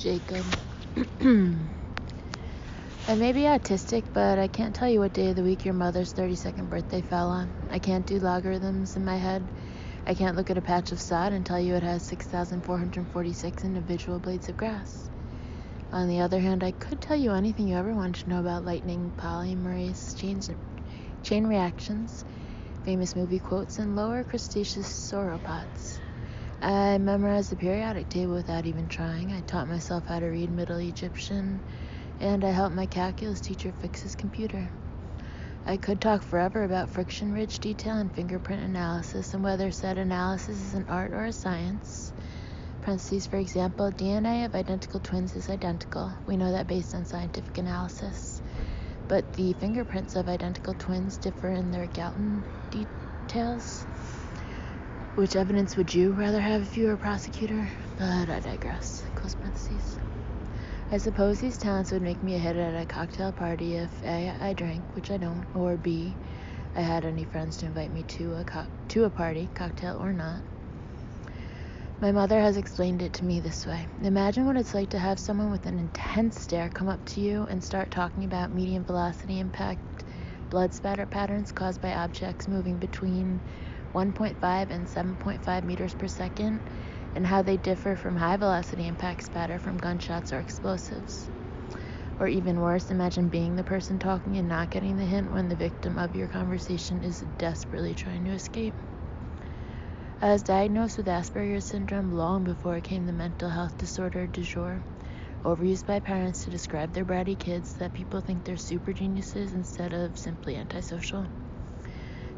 Jacob. I may be autistic, but I can't tell you what day of the week your mother's 32nd birthday fell on. I can't do logarithms in my head. I can't look at a patch of sod and tell you it has 6,446 individual blades of grass. On the other hand, I could tell you anything you ever wanted to know about lightning, polymerase, chain reactions, famous movie quotes, and lower crustaceous sauropods. I memorized the periodic table without even trying. I taught myself how to read Middle Egyptian, and I helped my calculus teacher fix his computer. I could talk forever about friction ridge detail and fingerprint analysis and whether said analysis is an art or a science. Parentheses, for example, DNA of identical twins is identical. We know that based on scientific analysis. But the fingerprints of identical twins differ in their Galton details. Which evidence would you rather have if you were a prosecutor? But I digress. Close parentheses. I suppose these talents would make me a hit at a cocktail party if A, I drank, which I don't, or B, I had any friends to invite me to a party, cocktail or not. My mother has explained it to me this way. Imagine what it's like to have someone with an intense stare come up to you and start talking about medium velocity impact blood spatter patterns caused by objects moving between 1.5 and 7.5 meters per second, and how they differ from high velocity impact spatter from gunshots or explosives. Or even worse, imagine being the person talking and not getting the hint when the victim of your conversation is desperately trying to escape. I was diagnosed with Asperger's syndrome long before it came the mental health disorder du jour, overused by parents to describe their bratty kids that people think they're super geniuses instead of simply antisocial.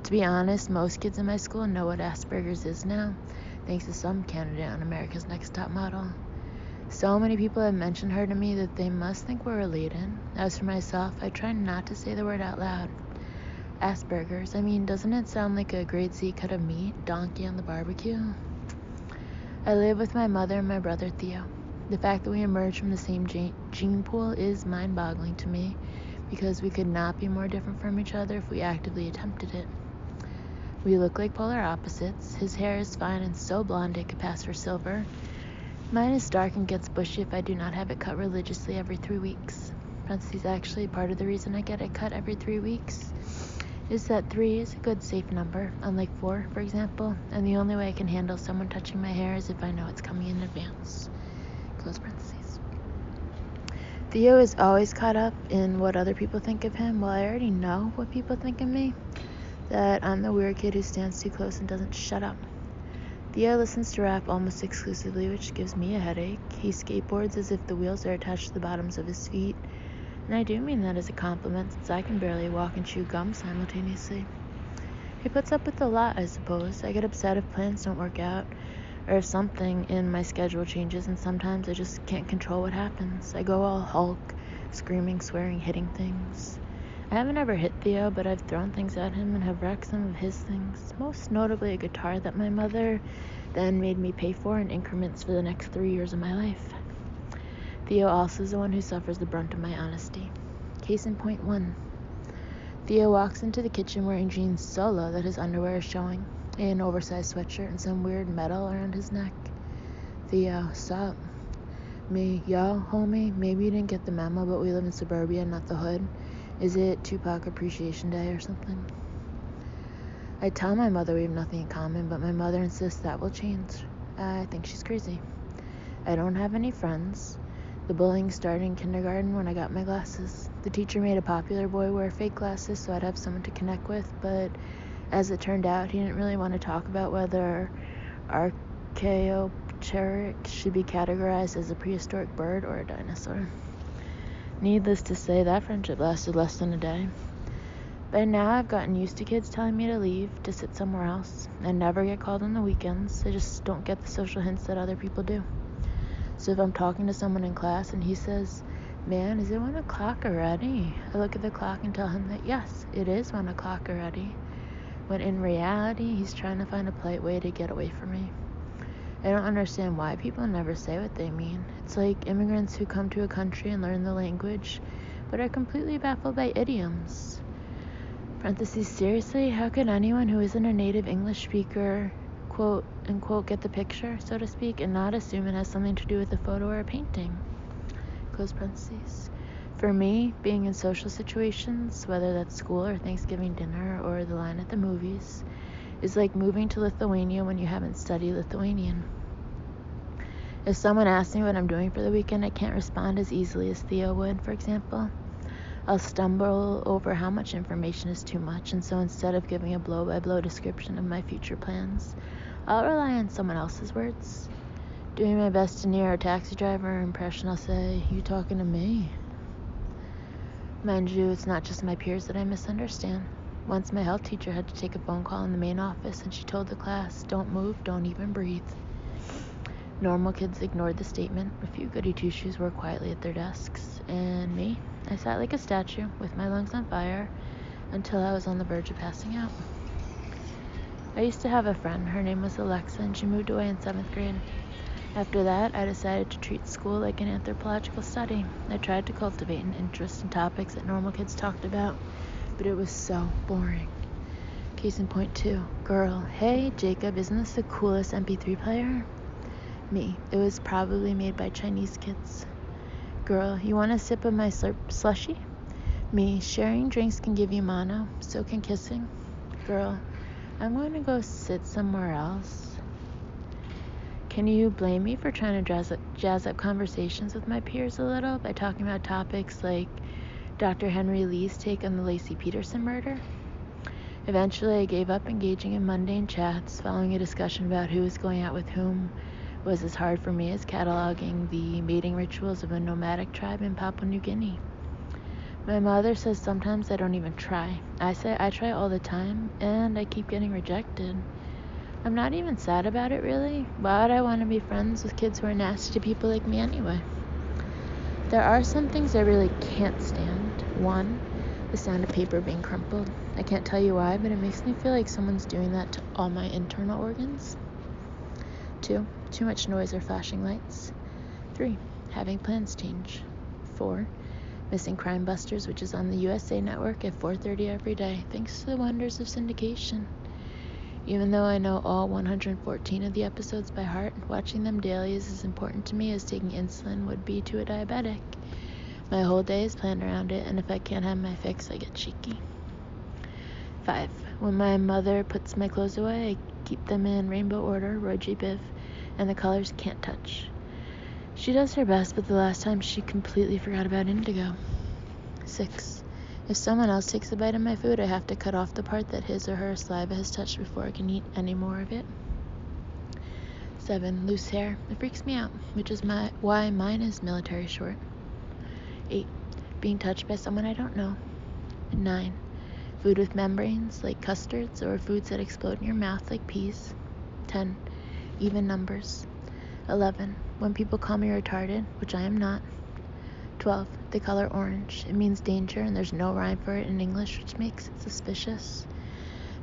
To be honest, most kids in my school know what Asperger's is now, thanks to some candidate on America's Next Top Model. So many people have mentioned her to me that they must think we're related. As for myself, I try not to say the word out loud. Asperger's, doesn't it sound like a grade C cut of meat, donkey on the barbecue? I live with my mother and my brother Theo. The fact that we emerged from the same gene pool is mind-boggling to me, because we could not be more different from each other if we actively attempted it. We look like polar opposites. His hair is fine and so blonde it could pass for silver. Mine is dark and gets bushy if I do not have it cut religiously every 3 weeks. Parentheses, actually, part of the reason I get it cut every 3 weeks is that 3 is a good safe number, unlike 4, for example, and the only way I can handle someone touching my hair is if I know it's coming in advance. Close parentheses. Theo is always caught up in what other people think of him, while I already know what people think of me. That I'm the weird kid who stands too close and doesn't shut up. Theo listens to rap almost exclusively, which gives me a headache. He skateboards as if the wheels are attached to the bottoms of his feet, and I do mean that as a compliment, since I can barely walk and chew gum simultaneously. He puts up with a lot, I suppose. I get upset if plans don't work out, or if something in my schedule changes, and sometimes I just can't control what happens. I go all Hulk, screaming, swearing, hitting things. I haven't ever hit Theo, but I've thrown things at him and have wrecked some of his things, most notably a guitar that my mother then made me pay for in increments for the next 3 years of my life. Theo also is the one who suffers the brunt of my honesty. Case in point 1. Theo walks into the kitchen wearing jeans so low that his underwear is showing, an oversized sweatshirt and some weird metal around his neck. Theo, sup? Me, yo, homie, maybe you didn't get the memo, but we live in suburbia, not the hood. Is it Tupac Appreciation Day or something? I tell my mother we have nothing in common, but my mother insists that will change. I think she's crazy. I don't have any friends. The bullying started in kindergarten when I got my glasses. The teacher made a popular boy wear fake glasses so I'd have someone to connect with, but as it turned out, he didn't really want to talk about whether Archaeopteryx should be categorized as a prehistoric bird or a dinosaur. Needless to say, that friendship lasted less than a day. By now, I've gotten used to kids telling me to leave, to sit somewhere else. I never get called on the weekends. I just don't get the social hints that other people do. So if I'm talking to someone in class and he says, "Man, is it 1 o'clock already?" I look at the clock and tell him that yes, it is 1 o'clock already. When in reality, he's trying to find a polite way to get away from me. I don't understand why people never say what they mean. It's like immigrants who come to a country and learn the language, but are completely baffled by idioms. Parentheses, seriously, how could anyone who isn't a native English speaker, quote unquote, get the picture, so to speak, and not assume it has something to do with a photo or a painting? close parentheses. For me, being in social situations, whether that's school or Thanksgiving dinner or the line at the movies, is like moving to Lithuania when you haven't studied Lithuanian. If someone asks me what I'm doing for the weekend, I can't respond as easily as Theo would, for example. I'll stumble over how much information is too much, and so instead of giving a blow-by-blow description of my future plans, I'll rely on someone else's words. Doing my best to near a taxi driver impression, I'll say, "You talking to me?" Mind you, it's not just my peers that I misunderstand. Once my health teacher had to take a phone call in the main office, and she told the class, "Don't move, don't even breathe." Normal kids ignored the statement. A few goody two-shoes were quietly at their desks. And me? I sat like a statue, with my lungs on fire, until I was on the verge of passing out. I used to have a friend. Her name was Alexa, and she moved away in 7th grade. After that, I decided to treat school like an anthropological study. I tried to cultivate an interest in topics that normal kids talked about, but it was so boring. Case in point 2. Girl, hey, Jacob, isn't this the coolest MP3 player? Me, it was probably made by Chinese kids. Girl, you want a sip of my slushie? Me, sharing drinks can give you mono, so can kissing. Girl, I'm going to go sit somewhere else. Can you blame me for trying to jazz up conversations with my peers a little by talking about topics like Dr. Henry Lee's take on the Lacey Peterson murder? Eventually, I gave up engaging in mundane chats. Following a discussion about who was going out with whom was as hard for me as cataloging the mating rituals of a nomadic tribe in Papua New Guinea. My mother says sometimes I don't even try. I say I try all the time, and I keep getting rejected. I'm not even sad about it, really. Why would I want to be friends with kids who are nasty to people like me anyway? There are some things I really can't stand. 1, the sound of paper being crumpled. I can't tell you why, but it makes me feel like someone's doing that to all my internal organs. 2, too much noise or flashing lights. 3, having plans change. 4, missing Crime Busters, which is on the USA Network at 4:30 every day, thanks to the wonders of syndication. Even though I know all 114 of the episodes by heart, watching them daily is as important to me as taking insulin would be to a diabetic. My whole day is planned around it, and if I can't have my fix, I get cheeky. 5, when my mother puts my clothes away, I keep them in rainbow order, Roy G. Biv, and the colors can't touch. She does her best, but the last time she completely forgot about indigo. 6, if someone else takes a bite of my food, I have to cut off the part that his or her saliva has touched before I can eat any more of it. 7, loose hair. It freaks me out, which is why mine is military short. 8, being touched by someone I don't know. 9, food with membranes like custards or foods that explode in your mouth like peas. 10, even numbers. 11, when people call me retarded, which I am not. 12, the color orange. It means danger, and there's no rhyme for it in English, which makes it suspicious.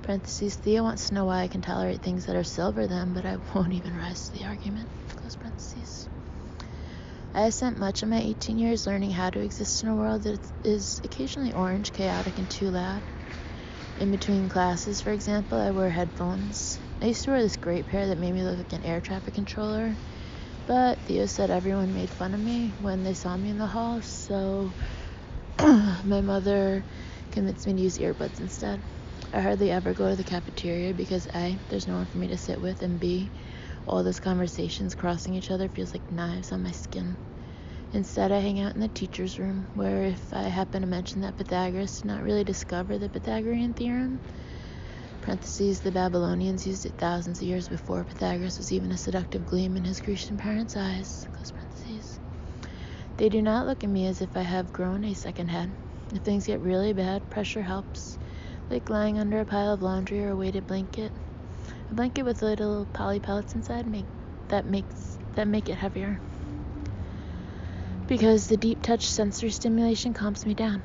Parentheses, Theo wants to know why I can tolerate things that are silver then, but I won't even rise to the argument. Close parentheses. I have spent much of my 18 years learning how to exist in a world that is occasionally orange, chaotic, and too loud. In between classes, for example, I wear headphones. I used to wear this great pair that made me look like an air traffic controller, but Theo said everyone made fun of me when they saw me in the hall, so my mother convinced me to use earbuds instead. I hardly ever go to the cafeteria because A, there's no one for me to sit with, and B, all those conversations crossing each other feels like knives on my skin. Instead, I hang out in the teacher's room, where if I happen to mention that Pythagoras did not really discover the Pythagorean theorem, parentheses, the Babylonians used it thousands of years before Pythagoras was even a seductive gleam in his Grecian parents' eyes, close parentheses. They do not look at me as if I have grown a second head. If things get really bad, pressure helps, like lying under a pile of laundry or a weighted blanket. A blanket with little poly pellets inside that make it heavier. Because the deep touch sensory stimulation calms me down.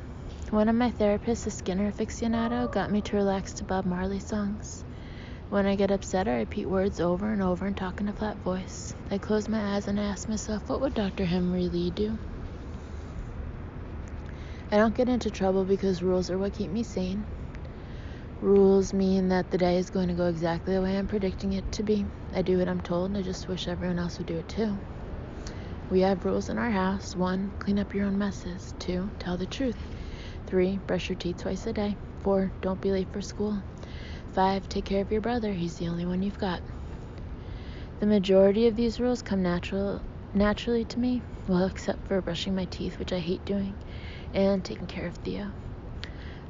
One of my therapists, a Skinner aficionado, got me to relax to Bob Marley songs. When I get upset, I repeat words over and over and talk in a flat voice. I close my eyes and I ask myself, what would Dr. Henry Lee do? I don't get into trouble because rules are what keep me sane. Rules mean that the day is going to go exactly the way I'm predicting it to be. I do what I'm told, and I just wish everyone else would do it too. We have rules in our house. 1, clean up your own messes. 2, tell the truth. 3, brush your teeth twice a day. 4, don't be late for school. 5, take care of your brother. He's the only one you've got. The majority of these rules come naturally to me, well, except for brushing my teeth, which I hate doing, and taking care of Theo.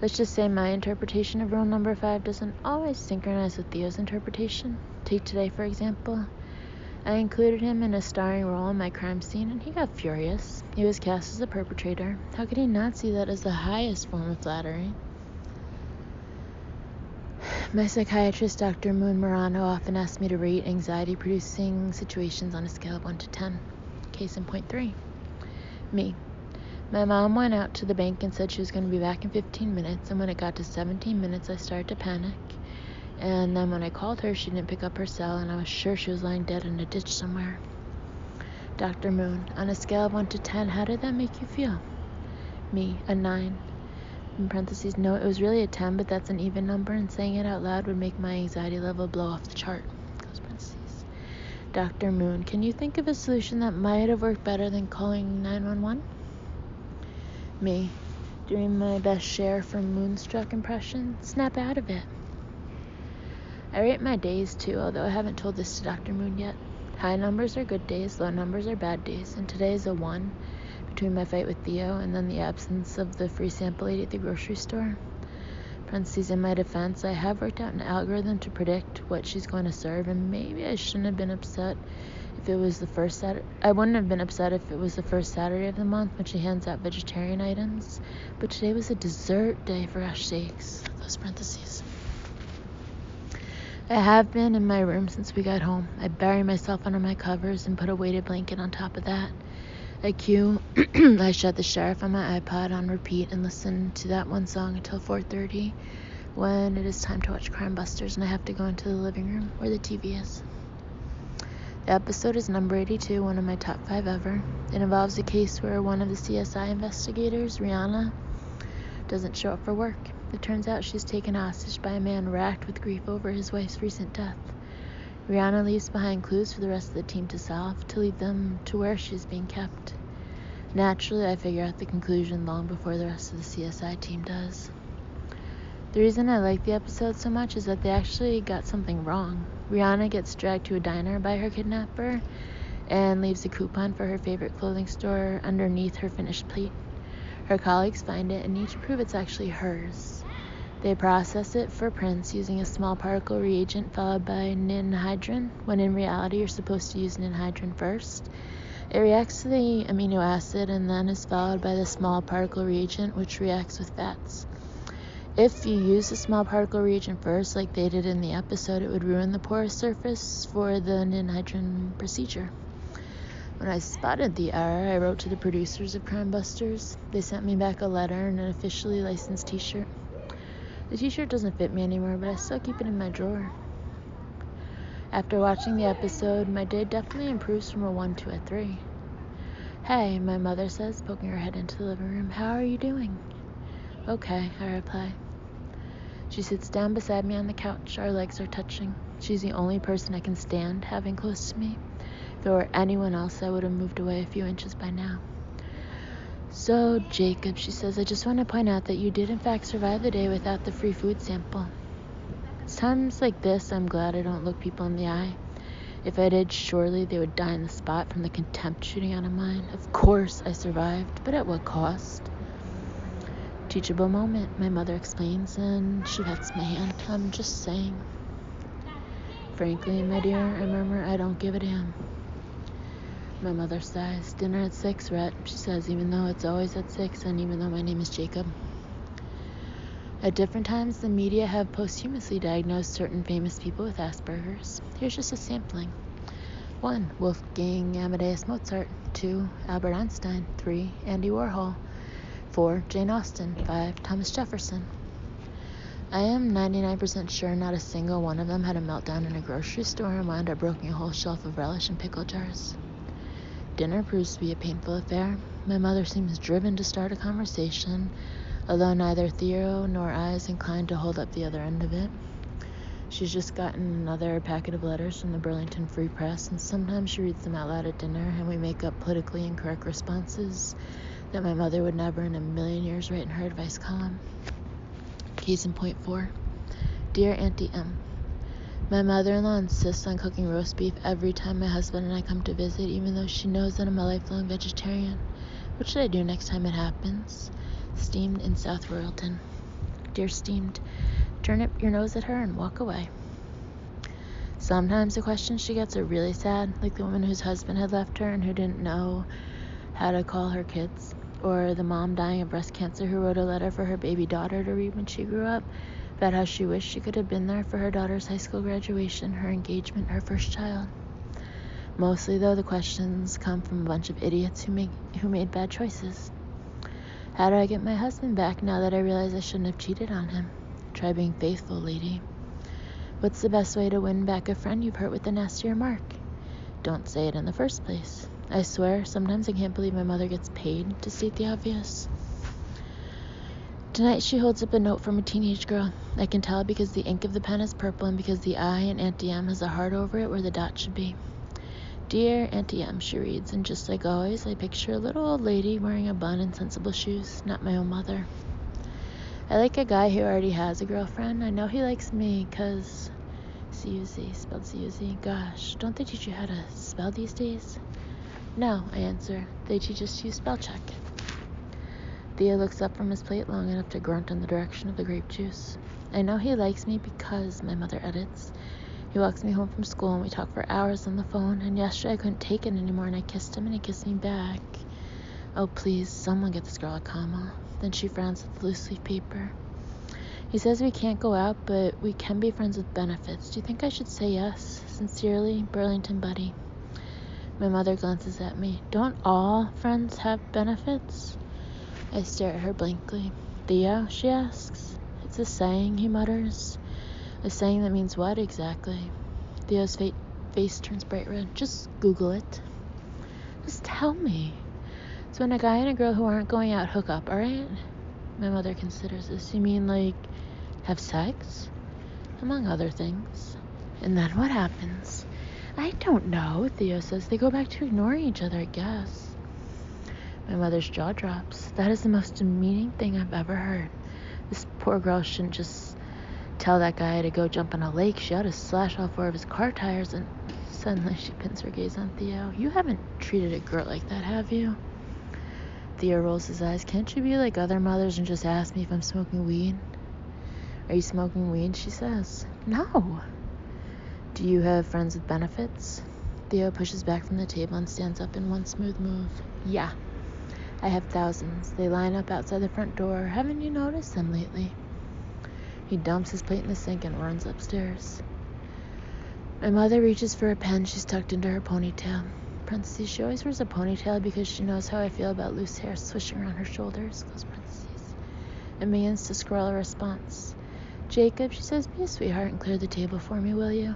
Let's just say my interpretation of rule number 5 doesn't always synchronize with Theo's interpretation. Take today, for example. I included him in a starring role in my crime scene, and he got furious. He was cast as a perpetrator. How could he not see that as the highest form of flattery? My psychiatrist, Dr. Moon Morano, often asks me to rate anxiety-producing situations on a scale of 1 to 10. Case in point 3. Me. My mom went out to the bank and said she was going to be back in 15 minutes, and when it got to 17 minutes, I started to panic. And then when I called her, she didn't pick up her cell, and I was sure she was lying dead in a ditch somewhere. Dr. Moon, on a scale of 1 to 10, how did that make you feel? Me, a 9. In parentheses, no, it was really a 10, but that's an even number, and saying it out loud would make my anxiety level blow off the chart. Close parentheses. Dr. Moon, can you think of a solution that might have worked better than calling 911? Me, doing my best share from Moonstruck impression. Snap out of it. I rate my days too, although I haven't told this to Dr. Moon yet. High numbers are good days, low numbers are bad days, and today is a 1 between my fight with Theo and then the absence of the free sample aid at the grocery store. Parentheses, in my defense, I have worked out an algorithm to predict what she's going to serve, and maybe I shouldn't have been upset if it was the first Saturday. I wouldn't have been upset if it was the first Saturday of the month when she hands out vegetarian items, but today was a dessert day for Ash Shakes. Close parentheses. I have been in my room since we got home. I bury myself under my covers and put a weighted blanket on top of that. I shut the sheriff on my iPod on repeat and listen to that one song until 4:30 when it is time to watch Crime Busters and I have to go into the living room where the TV is. The episode is number 82, one of my top 5 ever. It involves a case where one of the CSI investigators, Rihanna, doesn't show up for work. It turns out she's taken hostage by a man racked with grief over his wife's recent death. Rihanna leaves behind clues for the rest of the team to solve, to lead them to where she's being kept. Naturally, I figure out the conclusion long before the rest of the CSI team does. The reason I like the episode so much is that they actually got something wrong. Rihanna gets dragged to a diner by her kidnapper and leaves a coupon for her favorite clothing store underneath her finished plate. Her colleagues find it and need to prove it's actually hers. They process it for prints using a small particle reagent followed by ninhydrin, when in reality you're supposed to use ninhydrin first. It reacts to the amino acid and then is followed by the small particle reagent, which reacts with fats. If you use the small particle reagent first, like they did in the episode, it would ruin the porous surface for the ninhydrin procedure. When I spotted the error, I wrote to the producers of Crime Busters. They sent me back a letter and an officially licensed t-shirt. The t-shirt doesn't fit me anymore, but I still keep it in my drawer. After watching the episode, my day definitely improves from a 1 to a 3. Hey, my mother says, poking her head into the living room. How are you doing? Okay, I reply. She sits down beside me on the couch. Our legs are touching. She's the only person I can stand having close to me. If it were anyone else, I would have moved away a few inches by now. So, Jacob, she says, I just want to point out that you did in fact survive the day without the free food sample. It's times like this I'm glad I don't look people in the eye. If I did, surely they would die on the spot from the contempt shooting out of mine. Of course I survived, but at what cost? Teachable moment, my mother explains, and she pats my hand. I'm just saying. Frankly, my dear, I murmur, I don't give a damn. My mother sighs. Dinner at 6, Rhett, she says, even though it's always at 6 and even though my name is Jacob. At different times, the media have posthumously diagnosed certain famous people with Asperger's. Here's just a sampling. 1. Wolfgang Amadeus Mozart. 2. Albert Einstein. 3. Andy Warhol. 4. Jane Austen. 5. Thomas Jefferson. I am 99% sure not a single one of them had a meltdown in a grocery store and wound up breaking a whole shelf of relish and pickle jars. Dinner proves to be a painful affair. My mother seems driven to start a conversation, although neither Theo nor I is inclined to hold up the other end of it. She's just gotten another packet of letters from the Burlington Free Press, and sometimes she reads them out loud at dinner, and we make up politically incorrect responses that my mother would never in a million years write in her advice column. Case in point 4. Dear Auntie M, my mother-in-law insists on cooking roast beef every time my husband and I come to visit, even though she knows that I'm a lifelong vegetarian. What should I do next time it happens? Steamed in South Royalton. Dear Steamed, turn up your nose at her and walk away. Sometimes the questions she gets are really sad, like the woman whose husband had left her and who didn't know how to call her kids, or the mom dying of breast cancer who wrote a letter for her baby daughter to read when she grew up about how she wished she could have been there for her daughter's high school graduation, her engagement, her first child. Mostly, though, the questions come from a bunch of idiots who made bad choices. How do I get my husband back now that I realize I shouldn't have cheated on him? Try being faithful, lady. What's the best way to win back a friend you've hurt with a nastier mark? Don't say it in the first place. I swear, sometimes I can't believe my mother gets paid to state the obvious. Tonight she holds up a note from a teenage girl. I can tell because the ink of the pen is purple and because the I in Auntie M has a heart over it where the dot should be. Dear Auntie M, she reads, and just like always, I picture a little old lady wearing a bun and sensible shoes, not my own mother. I like a guy who already has a girlfriend. I know he likes me because C-U-Z, spelled C-U-Z. Gosh, don't they teach you how to spell these days? No, I answer. They teach us to use spell check. Theo looks up from his plate long enough to grunt in the direction of the grape juice. I know he likes me because my mother edits. He walks me home from school and we talk for hours on the phone, and yesterday I couldn't take it anymore and I kissed him and he kissed me back. Oh, please, someone get this girl a comma. Then she frowns at the loose leaf paper. He says we can't go out, but we can be friends with benefits. Do you think I should say yes? Sincerely, Burlington Buddy. My mother glances at me. Don't all friends have benefits? I stare at her blankly. Theo, she asks. It's a saying, he mutters. A saying that means what exactly? Theo's face turns bright red. Just Google it. Just tell me. It's when a guy and a girl who aren't going out hook up, alright? My mother considers this. You mean like have sex? Among other things. And then what happens? I don't know, Theo says. They go back to ignoring each other, I guess. My mother's jaw drops. That is the most demeaning thing I've ever heard. This poor girl shouldn't just tell that guy to go jump in a lake. She ought to slash all 4 of his car tires. And suddenly she pins her gaze on Theo. You haven't treated a girl like that, have you? Theo rolls his eyes. Can't you be like other mothers and just ask me if I'm smoking weed? Are you smoking weed? She says. No. Do you have friends with benefits? Theo pushes back from the table and stands up in one smooth move. Yeah. I have thousands. They line up outside the front door. Haven't you noticed them lately? He dumps his plate in the sink and runs upstairs. My mother reaches for a pen she's tucked into her ponytail. Parentheses, she always wears a ponytail because she knows how I feel about loose hair swishing around her shoulders. Close parentheses. And begins to scrawl a response. Jacob, she says, be a sweetheart and clear the table for me, will you?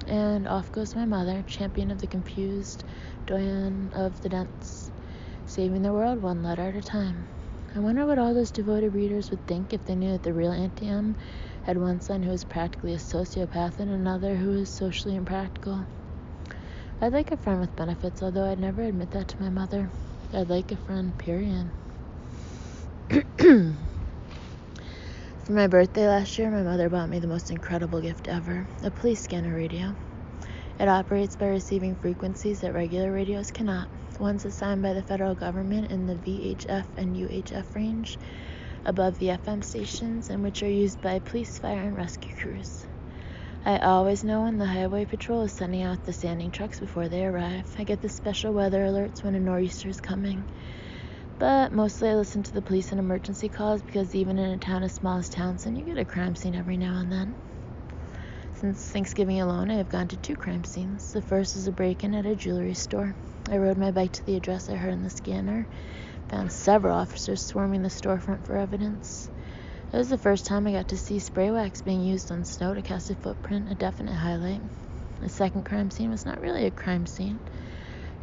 And off goes my mother, champion of the confused, doyen of the dense, saving the world one letter at a time. I wonder what all those devoted readers would think if they knew that the real Auntie M had one son who was practically a sociopath and another who was socially impractical. I'd like a friend with benefits, although I'd never admit that to my mother. I'd like a friend, period. For my birthday last year, my mother bought me the most incredible gift ever, a police scanner radio. It operates by receiving frequencies that regular radios cannot, ones assigned by the federal government in the VHF and UHF range, above the FM stations, and which are used by police, fire, and rescue crews. I always know when the highway patrol is sending out the sanding trucks before they arrive. I get the special weather alerts when a nor'easter is coming. But mostly I listen to the police and emergency calls because even in a town as small as Townsend, you get a crime scene every now and then. Since Thanksgiving alone, I have gone to 2 crime scenes. The first is a break-in at a jewelry store. I rode my bike to the address I heard in the scanner, found several officers swarming the storefront for evidence. It was the first time I got to see spray wax being used on snow to cast a footprint, a definite highlight. The second crime scene was not really a crime scene.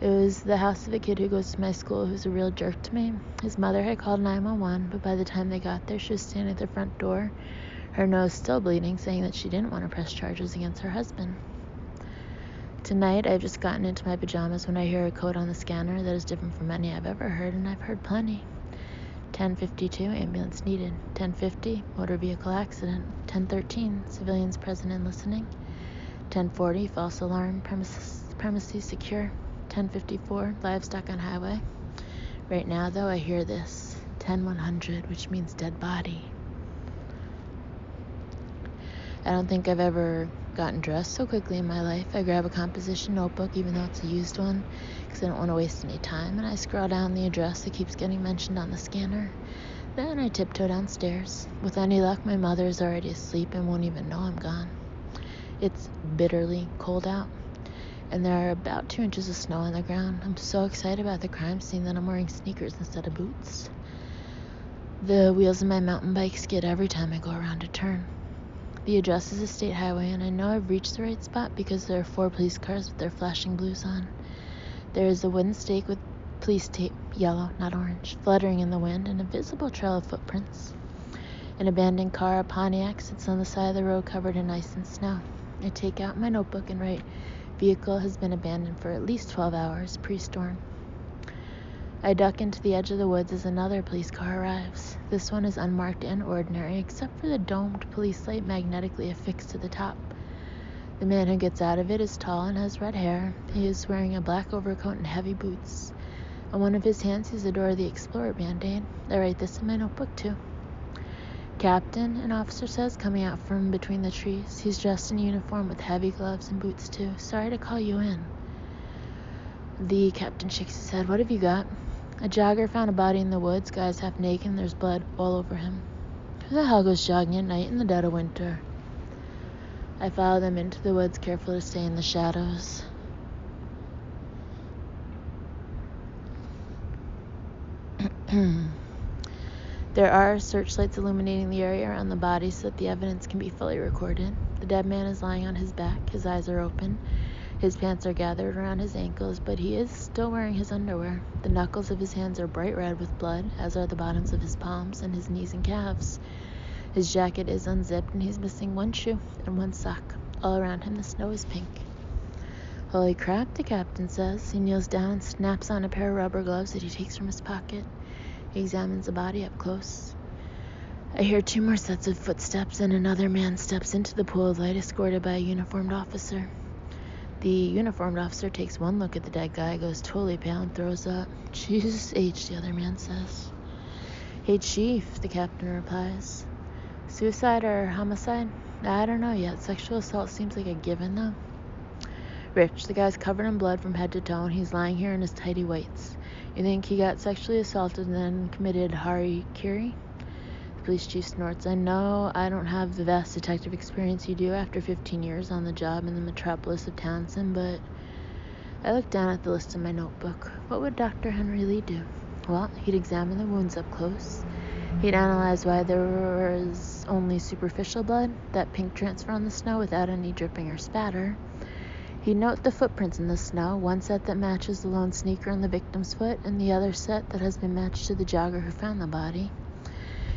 It was the house of a kid who goes to my school who's a real jerk to me. His mother had called 911, but by the time they got there, she was standing at the front door, her nose still bleeding, saying that she didn't want to press charges against her husband. Tonight, I've just gotten into my pajamas when I hear a code on the scanner that is different from any I've ever heard, and I've heard plenty. 10:52, ambulance needed. 10:50, motor vehicle accident. 10:13, civilians present and listening. 10:40, false alarm, premises secure. 10:54, livestock on highway. Right now, though, I hear this. 10:100, which means dead body. I don't think I've ever gotten dressed so quickly in my life. I grab a composition notebook, even though it's a used one, because I don't want to waste any time, and I scroll down the address that keeps getting mentioned on the scanner. Then I tiptoe downstairs. With any luck, my mother is already asleep and won't even know I'm gone. It's bitterly cold out, and there are about 2 inches of snow on the ground. I'm so excited about the crime scene that I'm wearing sneakers instead of boots. The wheels of my mountain bike skid every time I go around a turn. The address is a state highway, and I know I've reached the right spot because there are 4 police cars with their flashing blues on. There is a wooden stake with police tape, yellow, not orange, fluttering in the wind, and a visible trail of footprints. An abandoned car, a Pontiac, sits on the side of the road covered in ice and snow. I take out my notebook and write, vehicle has been abandoned for at least 12 hours, pre-storm. I duck into the edge of the woods as another police car arrives. This one is unmarked and ordinary, except for the domed police light magnetically affixed to the top. The man who gets out of it is tall and has red hair. He is wearing a black overcoat and heavy boots. On one of his hands is the Dora the Explorer band-aid. I write this in my notebook too. Captain, an officer says, coming out from between the trees. He's dressed in uniform with heavy gloves and boots too. Sorry to call you in. The captain shakes his head. What have you got? A jogger found a body in the woods. Guy's half naked and there's blood all over him. Who the hell goes jogging at night in the dead of winter? I follow them into the woods, careful to stay in the shadows. There are searchlights illuminating the area around the body so that the evidence can be fully recorded. The dead man is lying on his back. His eyes are open. His pants are gathered around his ankles, but he is still wearing his underwear. The knuckles of his hands are bright red with blood, as are the bottoms of his palms and his knees and calves. His jacket is unzipped, and he's missing 1 shoe and 1 sock. All around him, the snow is pink. Holy crap, the captain says. He kneels down and snaps on a pair of rubber gloves that he takes from his pocket. He examines the body up close. I hear 2 more sets of footsteps, and another man steps into the pool of light, escorted by a uniformed officer. The uniformed officer takes 1 look at the dead guy, goes totally pale, and throws up. Jesus H, the other man says. Hey, Chief, the captain replies. Suicide or homicide? I don't know yet. Sexual assault seems like a given, though. Rich, the guy's covered in blood from head to toe, and he's lying here in his tighty whites. You think he got sexually assaulted and then committed harikiri? The police chief snorts. I know I don't have the vast detective experience you do after 15 years on the job in the metropolis of Townsend, but I look down at the list in my notebook. What would Dr. Henry Lee do? Well, he'd examine the wounds up close. He'd analyze why there was only superficial blood, that pink transfer on the snow without any dripping or spatter. He'd note the footprints in the snow, 1 set that matches the lone sneaker on the victim's foot, and the other set that has been matched to the jogger who found the body.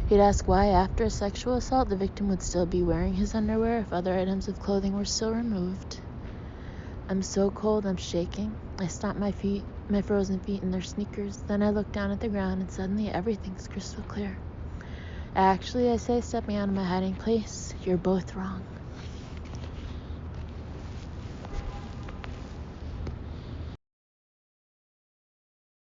He'd ask why, after a sexual assault, the victim would still be wearing his underwear if other items of clothing were still removed. I'm so cold, I'm shaking. I stomp my frozen feet in their sneakers. Then I look down at the ground, and suddenly everything's crystal clear. Actually, I say, stepping out of my hiding place, you're both wrong.